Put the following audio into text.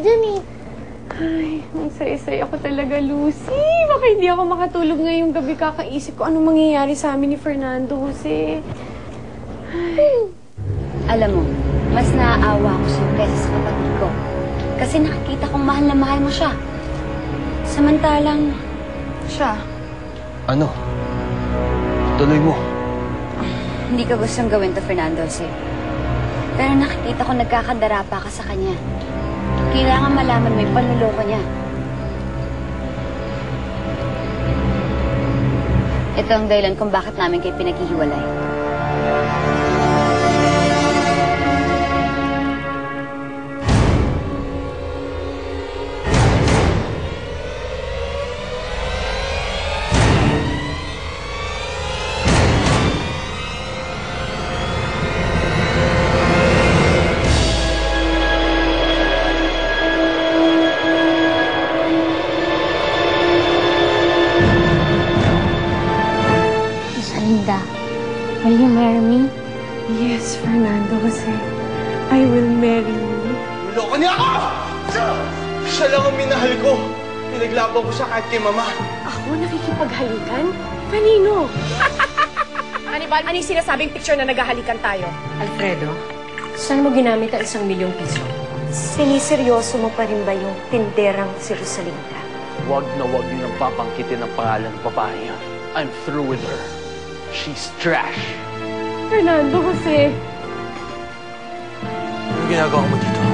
Diyan eh. Ay, ang saya-saya ako talaga, Lucy. Baka hindi ako makatulog ngayong gabi kakaisip ko anong mangyayari sa amin ni Fernando, Jose. Ay. Alam mo, mas naaawa ko siya kaysa sa kapatid ko. Kasi nakikita kong mahal na mahal mo siya. Samantalang, siya. Ano? Tuloy mo. Hindi ka gustong gawin to, Fernando, Jose. Pero nakikita ko nagkakadarapa ka sa kanya. Kailangan malaman mo yung panluloko niya. Ito ang dahilan kung bakit namin kayo pinaghihiwalay. Linda, will you marry me? Yes, Fernando Jose. I will marry you. Niloko niya ako! Siya lang ang minahal ko. Pinaglaban ko siya kahit kay Mama. Ako nakikipaghalikan? Kanino? Hannibal, ano yung sinasabing picture na naghahalikan tayo? Alfredo, saan mo ginamit ang 1,000,000 piso? Siniseryoso mo pa rin ba yung tinderang si Rosalinda? Wag na wag niyo nang papangkitin ang pangalan ng babae yan. I'm through with her. She's trash. Fernando Jose. Anong ginagawa mo dito?